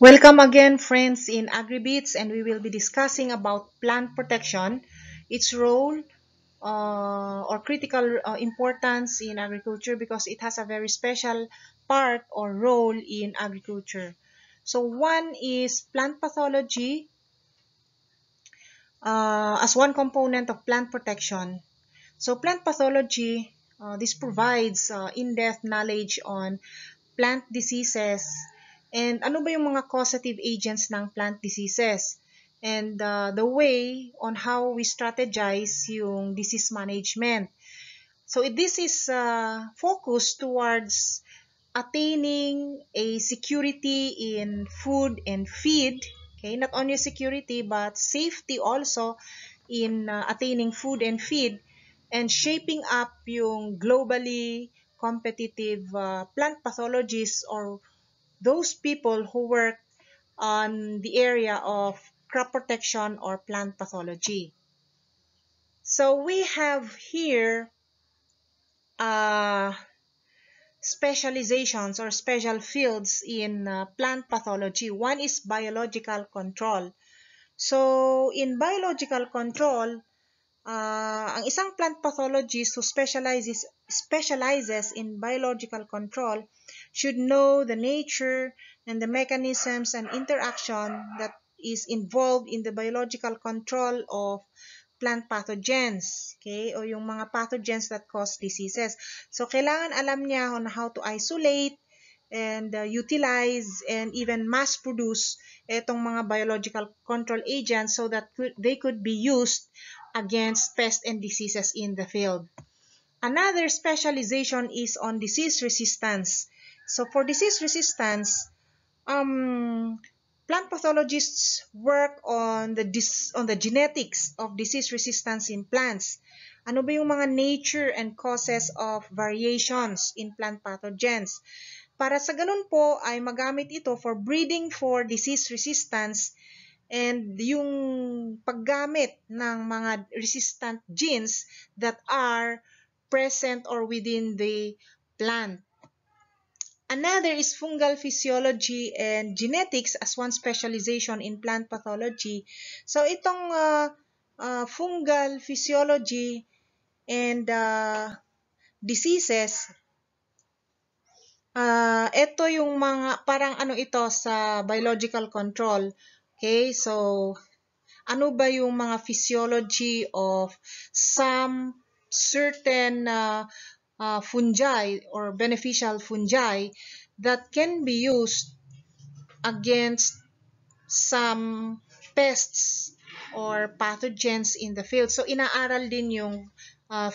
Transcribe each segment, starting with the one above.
Welcome again, friends, in AgriBits, and we will be discussing about plant protection, its role or critical importance in agriculture because it has a very special part or role in agriculture. So one is plant pathology as one component of plant protection. So plant pathology, this provides in-depth knowledge on plant diseases and ano ba yung mga causative agents ng plant diseases and the way on how we strategize yung disease management. So this is focused towards attaining a security in food and feed. Okay, not only security but safety also in attaining food and feed and shaping up yung globally competitive plant pathologists or those people who work on the area of crop protection or plant pathology. So we have here specializations or special fields in plant pathology. One is biological control. So in biological control, ang isang plant pathologist who specializes in biological control should know the nature and the mechanisms and interaction that is involved in the biological control of plant pathogens, okay, o yung mga pathogens that cause diseases. So kailangan alam niya on how to isolate and utilize and even mass produce itong mga biological control agents so that they could be used against pests and diseases in the field. Another specialization is on disease resistance. So for disease resistance, plant pathologists work on the genetics of disease resistance in plants. Ano ba yung mga nature and causes of variations in plant pathogens? Para sa ganun po ay magamit ito for breeding for disease resistance and yung paggamit ng mga resistant genes that are present or within the plant. Another is fungal physiology and genetics as one specialization in plant pathology. So itong fungal physiology and diseases, ito yung mga parang ano ito sa biological control. Okay, so ano ba yung mga physiology of some certain fungi or beneficial fungi that can be used against some pests or pathogens in the field. So inaaral din yung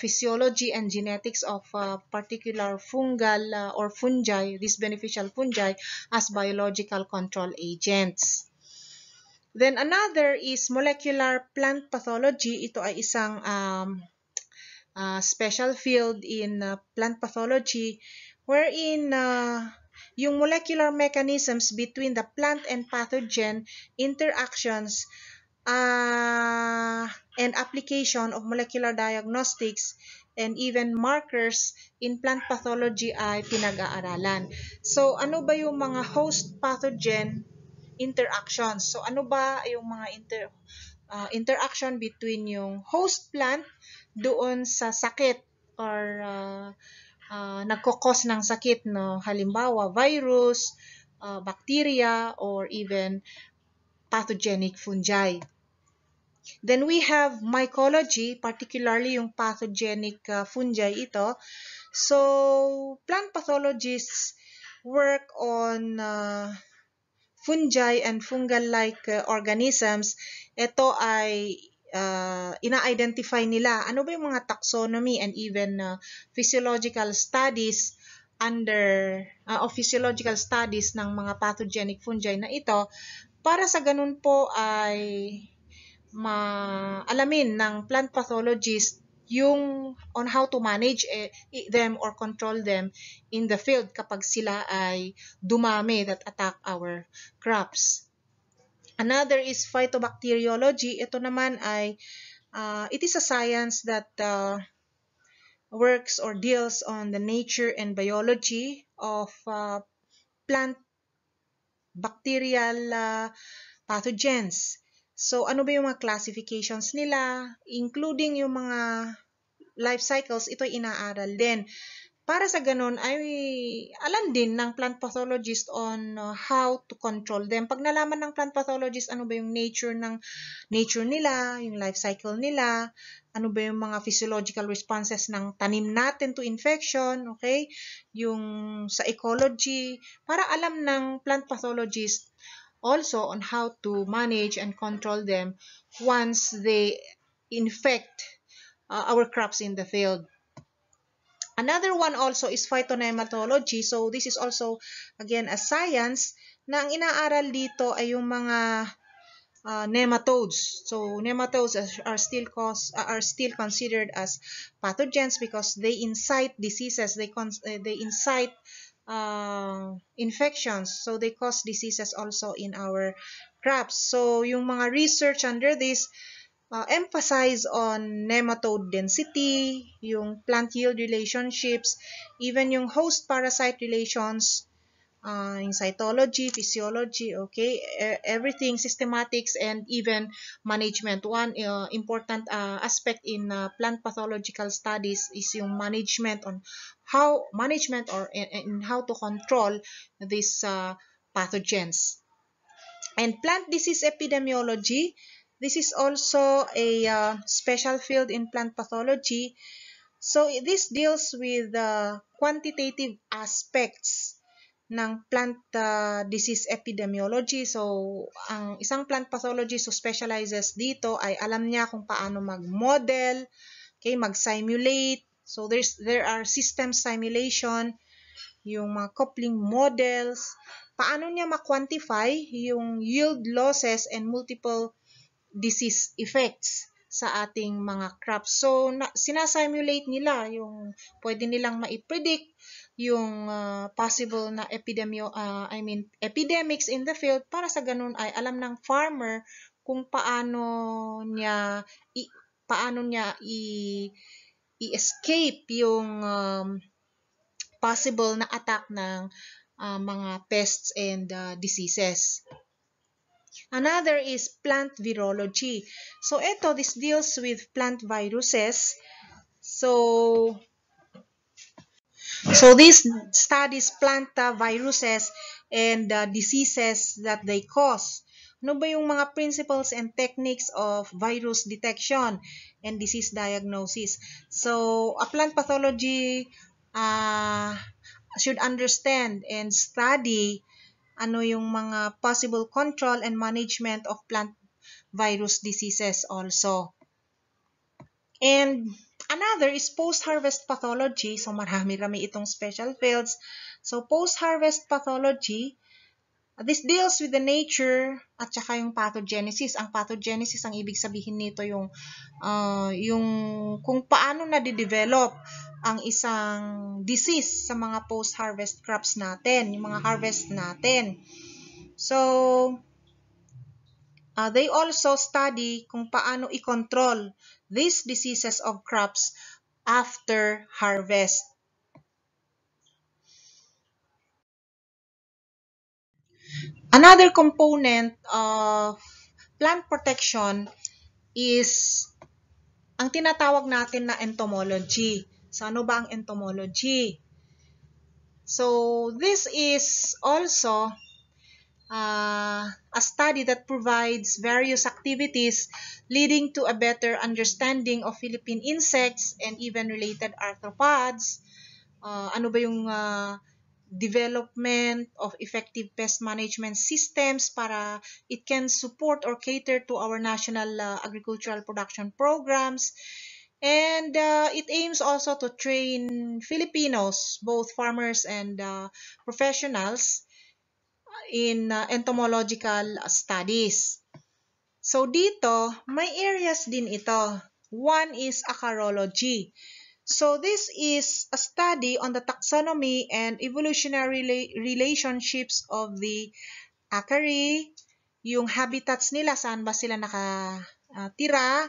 physiology and genetics of particular fungal or fungi, these beneficial fungi as biological control agents. Then another is molecular plant pathology. Ito ay isang special field in plant pathology wherein yung molecular mechanisms between the plant and pathogen interactions and application of molecular diagnostics and even markers in plant pathology ay pinag-aaralan. So ano ba yung mga host pathogen interactions? So ano ba yung mga interaction between yung host plant doon sa sakit or nagkukos ng sakit, no? Halimbawa, virus, bacteria, or even pathogenic fungi. Then we have mycology, particularly yung pathogenic fungi ito. So, plant pathologists work on fungi and fungal-like organisms. Ito ay ina-identify nila ano ba yung mga taxonomy and even physiological studies of physiological studies ng mga pathogenic fungi na ito para sa ganun po ay maalamin ng plant pathologist yung on how to manage them or control them in the field kapag sila ay dumami that attack our crops. Another is phytobacteriology. Ito naman ay it is a science that works or deals on the nature and biology of plant bacterial pathogens. So, ano ba yung mga classifications nila, including yung mga life cycles, ito inaaral din. Para sa ganun, ay alam din ng plant pathologist on how to control them. Pag nalaman ng plant pathologist ano ba yung nature nila, yung life cycle nila, ano ba yung mga physiological responses ng tanim natin to infection, okay? Yung sa ecology, para alam ng plant pathologist also on how to manage and control them once they infect our crops in the field. Another one also is phytonematology. So this is also again a science na ang inaaral dito ay yung mga nematodes. So nematodes are still considered as pathogens because they incite diseases. They incite infections. So they cause diseases also in our crops. So yung mga research under this emphasize on nematode density, yung plant yield relationships, even yung host-parasite relations, yung cytology, physiology, okay, everything, systematics, and even management. One important aspect in plant pathological studies is yung management on management or in how to control these pathogens. And plant disease epidemiology, this is also a special field in plant pathology. So this deals with the quantitative aspects ng plant disease epidemiology. So ang isang plant pathologist who specializes dito ay alam niya kung paano mag-model, okay, mag-simulate. So there are system simulation, yung mga coupling models, paano niya ma-quantify yung yield losses and multiple disease effects sa ating mga crops. So, sinasimulate nila yung pwede nilang ma-predict yung possible na epidemics in the field para sa ganun ay alam ng farmer kung paano niya i-escape yung possible na attack ng mga pests and diseases. Another is plant virology. So this deals with plant viruses. So this studies plant viruses and diseases that they cause. Ano ba yung mga principles and techniques of virus detection and disease diagnosis? So, a plant pathology should understand and study ano yung mga possible control and management of plant virus diseases also. And another is post-harvest pathology. So, marami-rami itong special fields. So, post-harvest pathology, this deals with the nature at saka yung pathogenesis. Ang pathogenesis, ang ibig sabihin nito yung kung paano na-develop ang isang disease sa mga post-harvest crops natin, yung mga harvest natin. So, they also study kung paano i-control these diseases of crops after harvest. Another component of plant protection is ang tinatawag natin na entomology. So, ano ba ang entomology? So, this is also a study that provides various activities leading to a better understanding of Philippine insects and even related arthropods. Ano ba yung development of effective pest management systems para it can support or cater to our national agricultural production programs. And it aims also to train Filipinos, both farmers and professionals, in entomological studies. So dito, may areas din ito. One is acarology. So this is a study on the taxonomy and evolutionary relationships of the acari, yung habitats nila, saan ba sila nakatira,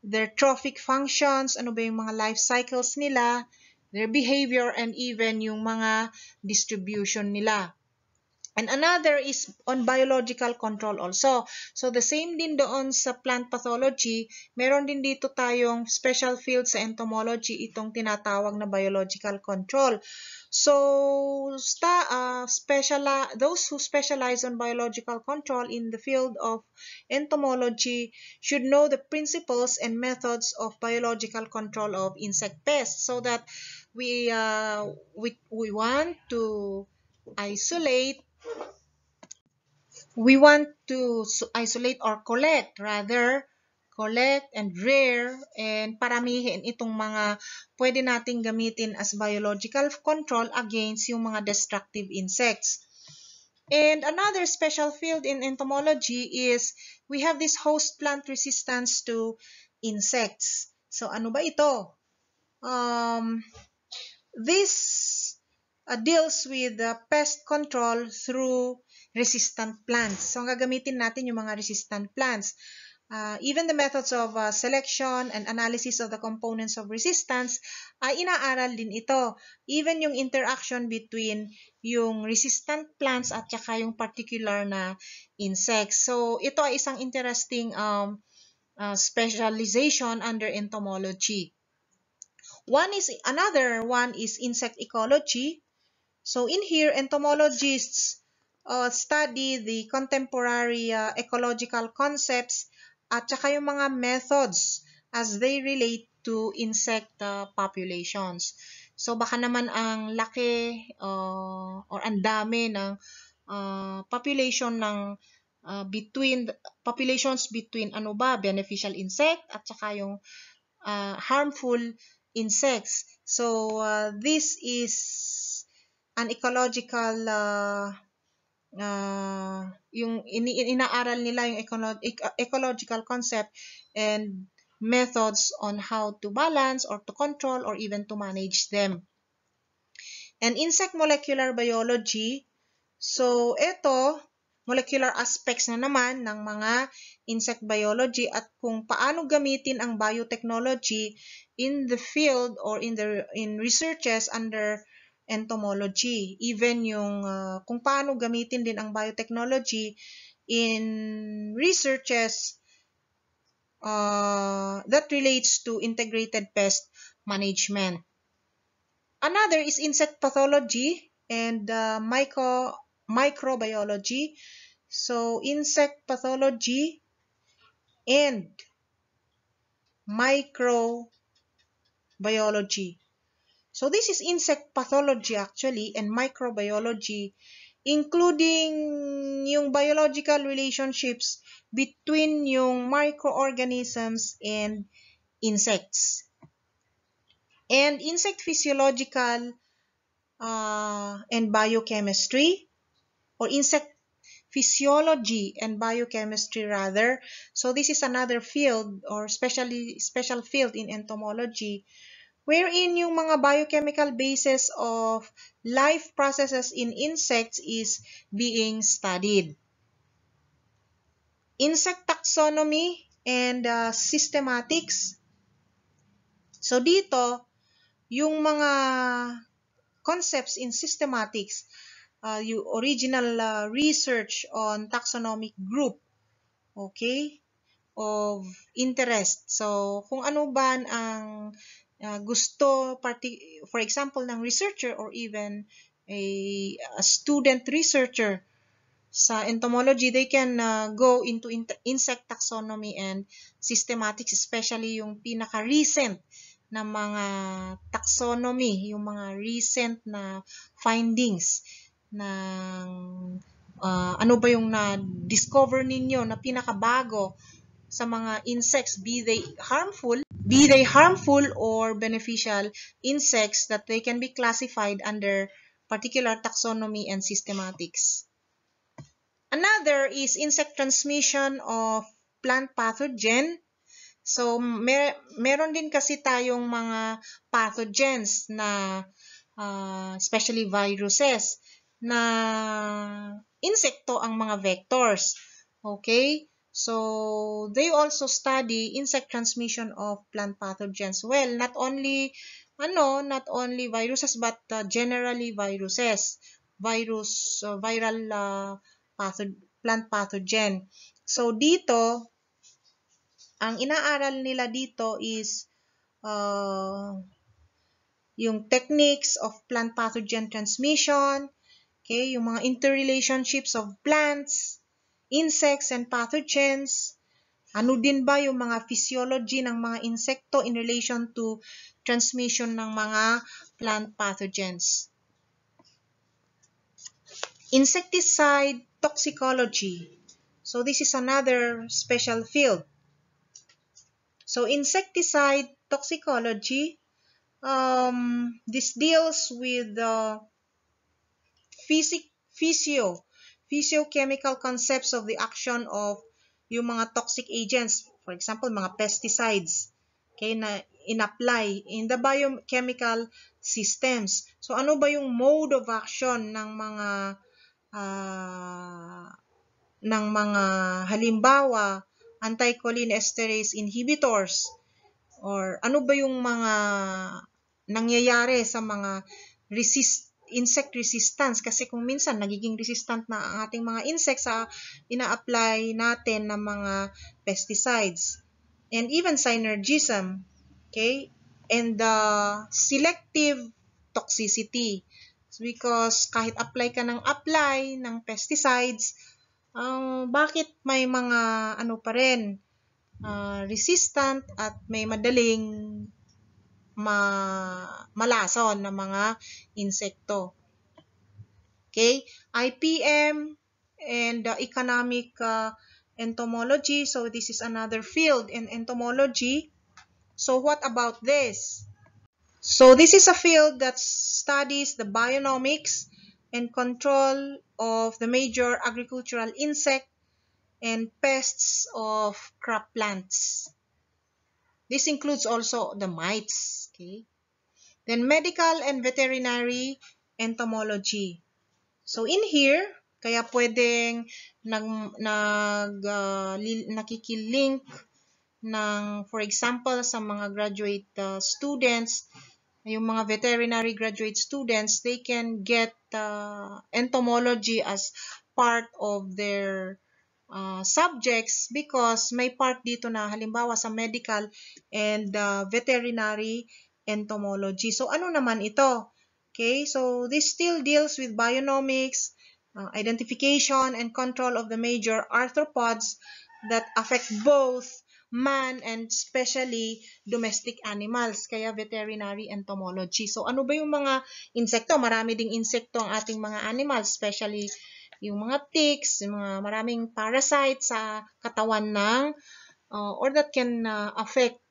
their trophic functions, ano ba yung mga life cycles nila, their behavior, and even yung mga distribution nila. And another is on biological control also. So the same din doon sa plant pathology, meron din dito tayong special field sa entomology, itong tinatawag na biological control. So those who specialize on biological control in the field of entomology should know the principles and methods of biological control of insect pests, so that we want to isolate or collect and rear and paramihin itong mga pwede nating gamitin as biological control against yung mga destructive insects. And another special field in entomology is we have this host plant resistance to insects. So ano ba ito? This deals with pest control through resistant plants. So, ang gagamitin natin yung mga resistant plants. Even the methods of selection and analysis of the components of resistance ay inaaral din ito. Even yung interaction between yung resistant plants at saka yung particular na insects. So, ito ay isang interesting specialization under entomology. Another one is insect ecology. So in here, entomologists study the contemporary ecological concepts at saka yung mga methods as they relate to insect populations. So baka naman ang laki or ang dami ng population ng populations between beneficial insect at saka yung harmful insects. So this is an ecological yung inaaral nila yung ecological concept and methods on how to balance or to control or even to manage them. And insect molecular biology, so ito molecular aspects na naman ng mga insect biology at kung paano gamitin ang biotechnology in the field or in researches under entomology. Even yung kung paano gamitin din ang biotechnology in researches that relates to integrated pest management. Another is insect pathology and microbiology. So, insect pathology and microbiology. So, this is insect pathology actually and microbiology, including yung biological relationships between yung microorganisms and insects. And insect physiological and biochemistry, or insect physiology and biochemistry rather. So this is another field or special field in entomology wherein yung mga biochemical basis of life processes in insects is being studied. Insect taxonomy and systematics. So dito, yung mga concepts in systematics, yung original research on taxonomic group, okay, of interest. So, kung ano ba ang gusto, for example, ng researcher or even a student researcher sa entomology, they can go into insect taxonomy and systematics, especially yung pinaka-recent na mga taxonomy, yung mga recent na findings ng ano ba yung na-discover ninyo na pinakabago sa mga insects, be they harmful or beneficial insects, that they can be classified under particular taxonomy and systematics. Another is insect transmission of plant pathogen. So, meron din kasi tayong mga pathogens na especially viruses na insekto ang mga vectors. Okay? So, they also study insect transmission of plant pathogens. Well, not only viruses but generally viruses. viral plant pathogen. So dito, ang inaaral nila dito is yung techniques of plant pathogen transmission, okay, yung mga interrelationships of plants, insects, and pathogens. Ano din ba yung mga physiology ng mga insekto in relation to transmission ng mga plant pathogens. Insecticide toxicology. So this is another special field. So insecticide toxicology, this deals with the physiochemical concepts of the action of yung mga toxic agents, for example, mga pesticides, okay, na in-apply in the biochemical systems. So ano ba yung mode of action ng mga halimbawa anticholinesterase inhibitors, or ano ba yung mga nangyayari sa mga insect resistance, kasi kung minsan nagiging resistant na ang ating mga insects sa ina-apply natin ng mga pesticides, and even synergism, okay, and the selective toxicity, because kahit apply ka ng pesticides, bakit may mga pa rin resistant at may madaling malason ng mga insekto. Okay, IPM and economic entomology. So this is another field in entomology. So what about this? So this is a field that studies the bionomics and control of the major agricultural insect and pests of crop plants. This includes also the mites. Okay. Then medical and veterinary entomology. So in here, kaya pwedeng nakikilink ng, for example, sa mga graduate students, yung mga veterinary graduate students, they can get entomology as part of their subjects, because may part dito na halimbawa sa medical and veterinary entomology. So ano naman ito? Okay, so this still deals with bionomics, identification and control of the major arthropods that affect both man and especially domestic animals, kaya veterinary entomology. So ano ba yung mga insekto? Marami ding insekto ang ating mga animals, especially yung mga ticks, yung mga maraming parasites sa katawan ng or that can affect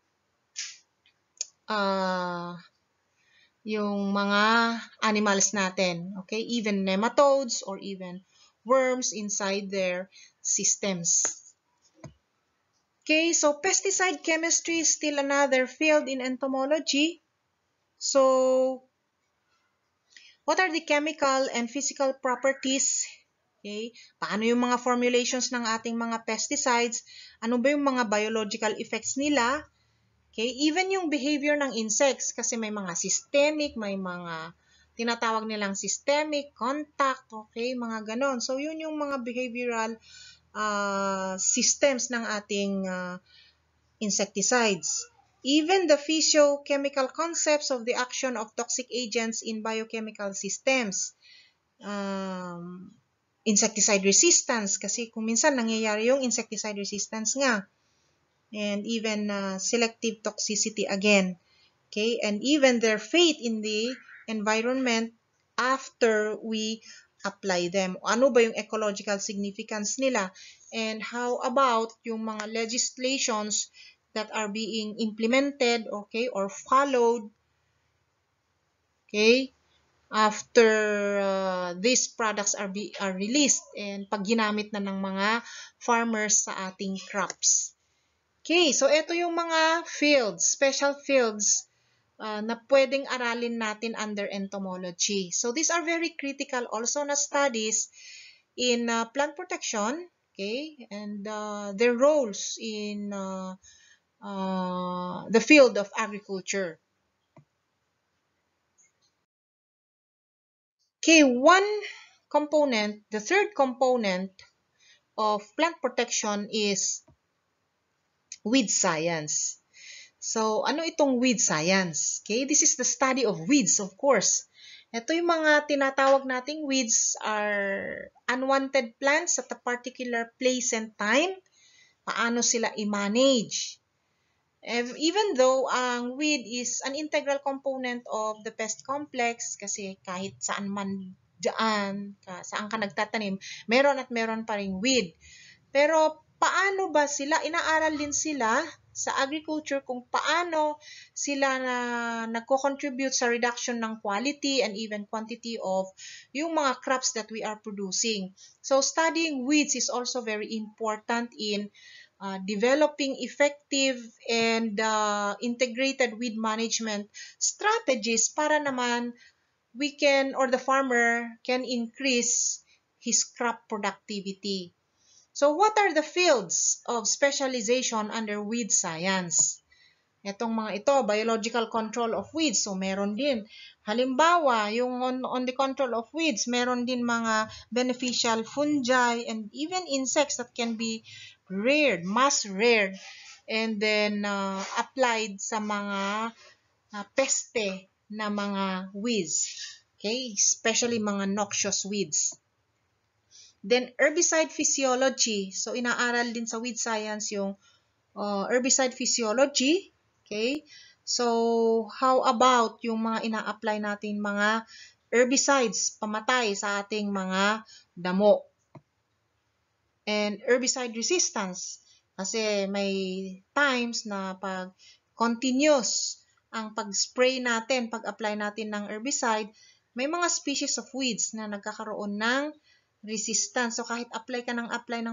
yung mga animals natin. Okay, even nematodes or even worms inside their systems. Okay, so pesticide chemistry is still another field in entomology. So what are the chemical and physical properties? Okay, paano yung mga formulations ng ating mga pesticides? Ano ba yung mga biological effects nila? Okay, even yung behavior ng insects, kasi may mga systemic, may mga tinatawag nilang systemic, contact, okay, mga ganon. So yun yung mga behavioral systems ng ating insecticides. Even the physiochemical concepts of the action of toxic agents in biochemical systems. Insecticide resistance, kasi kung minsan nangyayari yung insecticide resistance nga. And even selective toxicity again. Okay, and even their fate in the environment after we apply them. Ano ba yung ecological significance nila? And how about yung mga legislations that are being implemented, okay, or followed, okay, after these products are released and pag ginamit na ng mga farmers sa ating crops. Okay, so ito yung mga fields, special fields na pwedeng aralin natin under entomology. So these are very critical also na studies in plant protection, okay, and their roles in the field of agriculture. Okay, one the third component of plant protection is weed science. So, ano itong weed science? Okay, this is the study of weeds, of course. Ito yung mga tinatawag nating weeds are unwanted plants at a particular place and time. Paano sila i-manage? Even though ang weed is an integral component of the pest complex, kasi kahit saan man dyan, saan ka nagtatanim, meron at meron pa ring weed. Pero paano ba sila, inaaral din sila sa agriculture kung paano sila na nagko-contribute sa reduction ng quality and even quantity of yung mga crops that we are producing. So studying weeds is also very important in developing effective and integrated weed management strategies para naman we can, or the farmer can increase his crop productivity. So what are the fields of specialization under weed science? Itong mga ito, biological control of weeds. So meron din. Halimbawa, yung on the control of weeds, meron din mga beneficial fungi and even insects that can be reared, mass reared, and then applied sa mga peste na mga weeds. Okay? Especially mga noxious weeds. Then, herbicide physiology. So, inaaral din sa weed science yung herbicide physiology. Okay? So, how about yung mga ina-apply natin mga herbicides, pamatay sa ating mga damo? And herbicide resistance. Kasi may times na pag continuous ang pag-spray natin, pag-apply natin ng herbicide, may mga species of weeds na nagkakaroon ng resistance. So kahit apply ka ng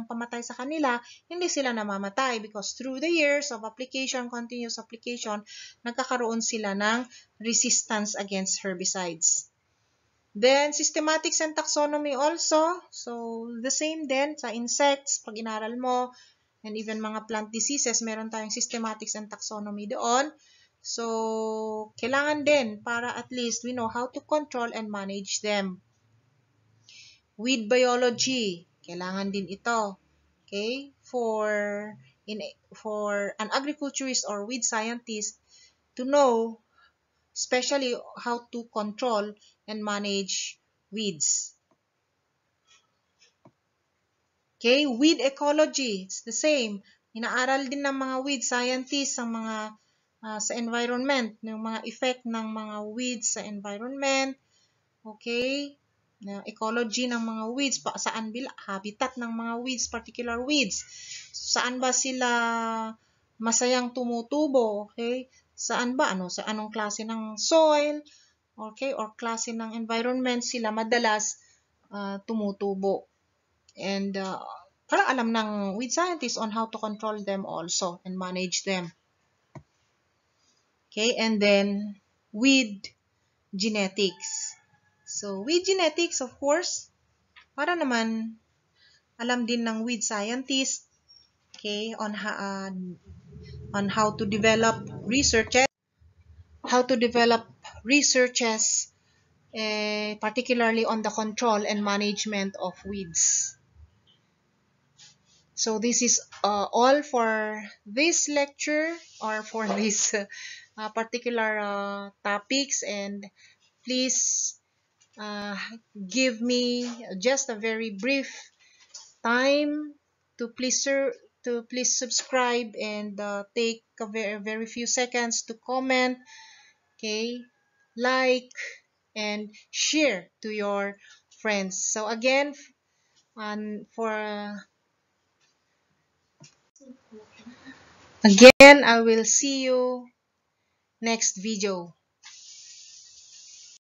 pamatay sa kanila, hindi sila namamatay because through the years of application, continuous application, nagkakaroon sila ng resistance against herbicides. Then, systematics and taxonomy also. So, the same din sa insects, pag inaral mo, and even mga plant diseases, meron tayong systematics and taxonomy doon. So, kailangan din para at least we know how to control and manage them. Weed biology, kailangan din ito. Okay? For an agriculturist or weed scientist to know especially how to control and manage weeds. Okay, weed ecology, it's the same. Inaaral din ng mga weed scientists ang mga sa environment, yung mga effect ng mga weeds sa environment. Okay, ecology ng mga weeds, saan habitat ng mga weeds, particular weeds. Saan ba sila masayang tumutubo? Okay, saan ba sa anong klase ng soil? Okay, or klase ng environment sila madalas tumutubo. And para alam ng weed scientists on how to control them also and manage them. Okay, and then weed genetics. So, weed genetics, of course, para naman alam din ng weed scientist, okay, on how to develop researches, particularly on the control and management of weeds. So this is all for this lecture or for this particular topics, and please give me just a very brief time to please subscribe and take a very few seconds to comment, okay, like and share to your friends. So again, I will see you next video.